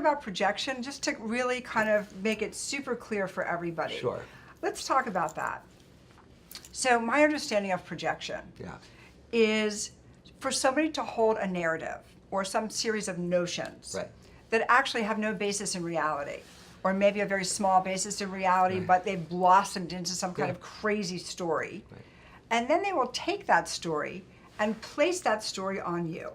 about projection, just to really kind of make it super clear for everybody. Sure. Let's talk about that. So my understanding of projection is for somebody to hold a narrative or some series of notions that actually have no basis in reality, or maybe a very small basis in reality, but they've blossomed into some kind of crazy story. And then they will take that story and place that story on you.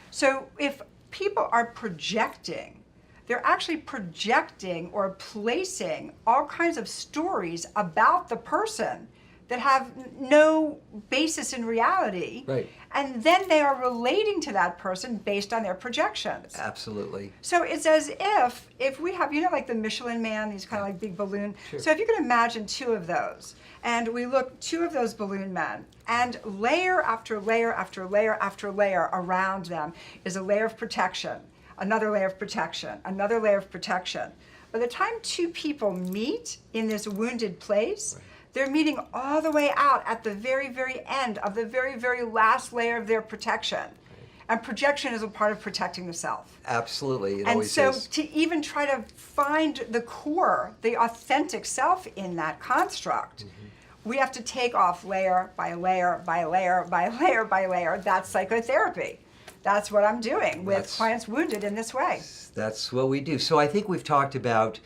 So if people are projecting, they're actually projecting or placing all kinds of stories about the person that have no basis in reality. Right. And then they are relating to that person based on their projections. Absolutely. So it's as if we have, like the Michelin Man, these kind of like big balloon. Sure. So if you can imagine two of those, and we look two of those balloon men, and layer after layer after layer after layer around them is a layer of protection, another layer of protection, another layer of protection. By the time two people meet in this wounded place, they're meeting all the way out at the very, very end of the very, very last layer of their protection. And projection is a part of protecting the self. Absolutely, it and always so is. to even try to find the core, the authentic self in that construct, we have to take off layer by layer by layer by layer by layer. That's psychotherapy. That's what I'm doing with clients wounded in this way. That's what we do. So I think we've talked about,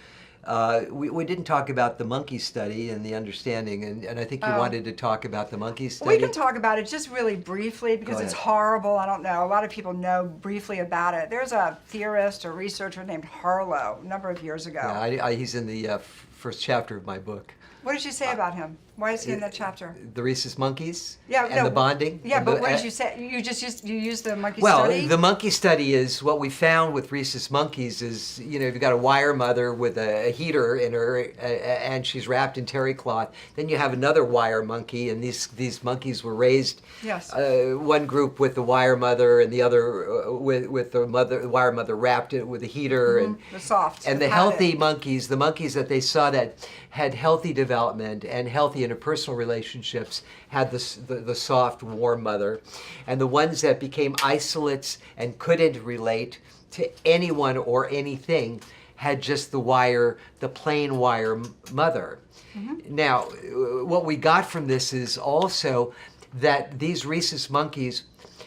we didn't talk about the monkey study and the understanding, and I think you wanted to talk about the monkey study. We can talk about it just really briefly because it's horrible. I don't know. A lot of people know briefly about it. There's a theorist or researcher named Harlow a number of years ago. Yeah, he's in the first chapter of my book. What did you say about him? Why is he in that chapter? The rhesus monkeys and the bonding. Yeah, but what did you say? You just used the monkey study? Well, the monkey study is what we found with rhesus monkeys is, you've got a wire mother with a heater in her, and she's wrapped in terry cloth. Then you have another wire monkey, and these monkeys were raised. Yes. One group with the wire mother, and the other with the wire mother wrapped it with a heater, and the soft. And the healthy monkeys, the monkeys that they saw that had healthy development and healthy interpersonal relationships, had the soft, warm mother. And the ones that became isolates and couldn't relate to anyone or anything had just the plain wire mother. Now, what we got from this is also that these rhesus monkeys,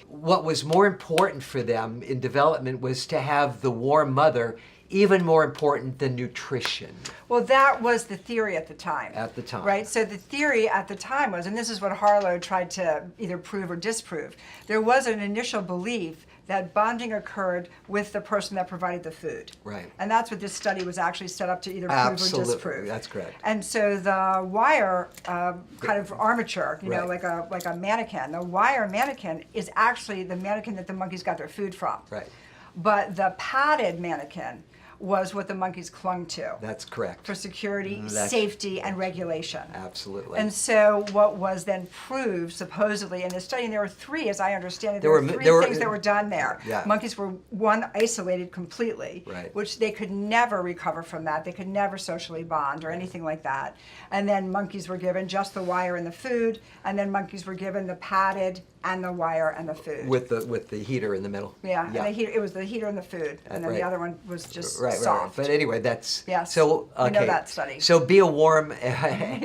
what was more important for them in development was to have the warm mother, even more important than nutrition. Well, that was the theory at the time. At the time. Right? So the theory at the time was, and this is what Harlow tried to either prove or disprove, there was an initial belief that bonding occurred with the person that provided the food. Right. And that's what this study was actually set up to either prove or disprove. That's correct. And so the wire kind of armature, like a mannequin, the wire mannequin is actually the mannequin that the monkeys got their food from. Right. But the padded mannequin was what the monkeys clung to. That's correct. For security, safety, and regulation. Absolutely. And so what was then proved, supposedly, in this study, and there were three, as I understand it, there were three things that were done there. Yeah. Monkeys were, one, isolated completely, right, which they could never recover from that. They could never socially bond or anything like that. And then monkeys were given just the wire and the food, and then monkeys were given the padded and the wire and the food. With the heater in the middle. Yeah, and the heater, it was the heater and the food, and then the other one was just soft. Right. But anyway, that's so okay. We know that study. So be a warm, and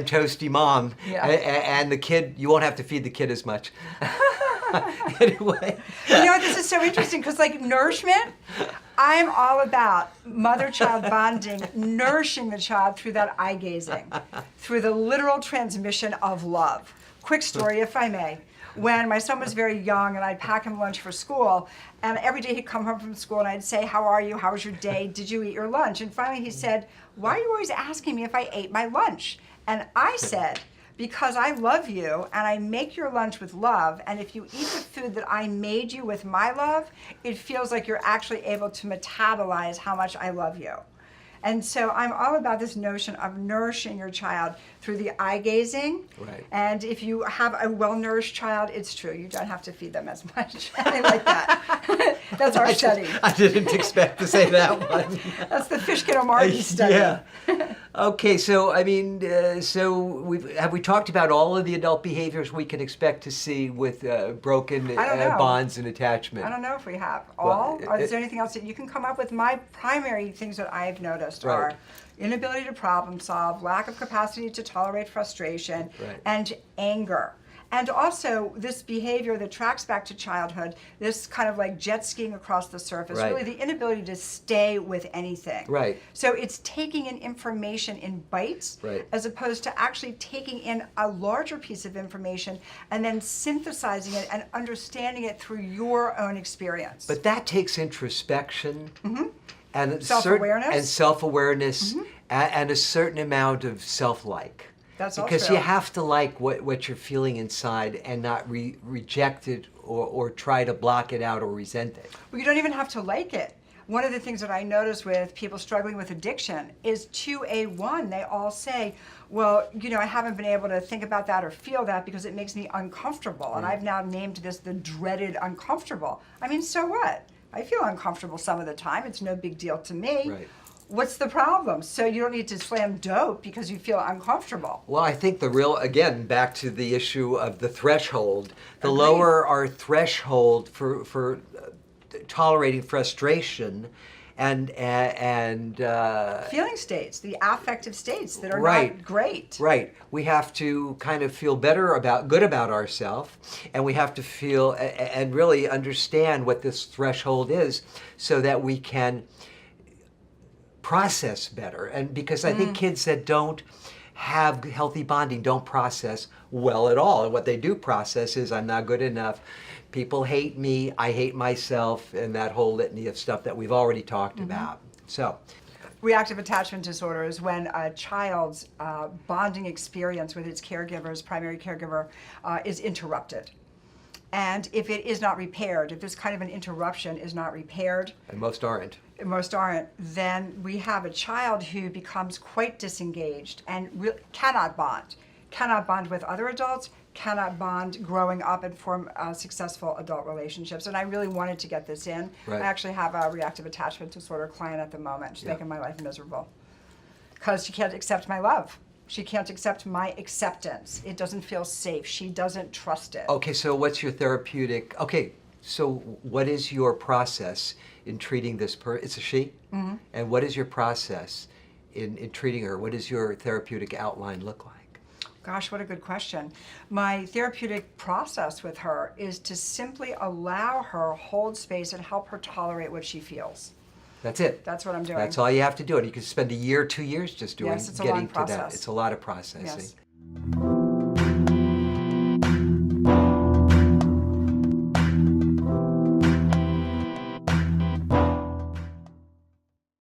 toasty mom, and the kid, you won't have to feed the kid as much. Anyway, this is so interesting because like nourishment, I'm all about mother-child bonding, nourishing the child through that eye gazing, through the literal transmission of love. Quick story, if I may. When my son was very young and I'd pack him lunch for school, and every day he'd come home from school and I'd say, how are you? How was your day? Did you eat your lunch? And finally he said, why are you always asking me if I ate my lunch? And I said, because I love you and I make your lunch with love, and if you eat the food that I made you with my love, it feels like you're actually able to metabolize how much I love you. And so I'm all about this notion of nourishing your child through the eye gazing. Right. And if you have a well-nourished child, it's true. You don't have to feed them as much. I like that. That's our study. I didn't expect to say that one. That's the Fishkin study. Yeah. Okay, so I mean, so have we talked about all of the adult behaviors we can expect to see with broken I don't know. bonds and attachment? I don't know if we have Well, all. Or is there anything else that you can come up with? My primary things that I've noticed Right. are inability to problem solve, lack of capacity to tolerate frustration, Right. and anger. And also this behavior that tracks back to childhood, this kind of like jet skiing across the surface, Right. really the inability to stay with anything. Right. So it's taking in information in bites Right. as opposed to actually taking in a larger piece of information and then synthesizing it and understanding it through your own experience. But that takes introspection and Self-awareness. and self-awareness and a certain amount of self-like. That's all because true. you have to like what you're feeling inside and not reject it or try to block it out or resent it. Well, you don't even have to like it. One of the things that I notice with people struggling with addiction is 2A1, they all say, well, you know, I haven't been able to think about that or feel that because it makes me uncomfortable. And I've now named this the dreaded uncomfortable. I mean, so what? I feel uncomfortable some of the time. It's no big deal to me. Right. What's the problem? So you don't need to slam dope because you feel uncomfortable. Well, I think again, back to the issue of the threshold. The Agreed. lower our threshold for tolerating frustration and Feeling states, the affective states that are Right. not great. right, we have to kind of feel good about ourselves, and we have to feel and really understand what this threshold is, so that we can process better. And because I think kids that don't have healthy bonding don't process well at all. And what they do process is, I'm not good enough, people hate me, I hate myself, and that whole litany of stuff that we've already talked about. So, Reactive attachment disorder is when a child's bonding experience with its caregiver's primary caregiver is interrupted. And if it is not repaired, if this kind of an interruption is not repaired, and most aren't. then we have a child who becomes quite disengaged and cannot bond with other adults, cannot bond growing up and form successful adult relationships. And I really wanted to get this in. Right. I actually have a reactive attachment disorder client at the moment. She's Yeah. making my life miserable because she can't accept my love. She can't accept my acceptance. It doesn't feel safe. She doesn't trust it. Okay, so what's your therapeutic? Okay, so what is your process in treating this it's a she? Mm-hmm. And what is your process in treating her? What does your therapeutic outline look like? Gosh, what a good question. My therapeutic process with her is to simply allow her hold space and help her tolerate what she feels. That's it. That's what I'm doing. That's all you have to do. And you can spend a year, 2 years just doing, Yes, it's a getting long to that. process. It's a lot of processing. Yes.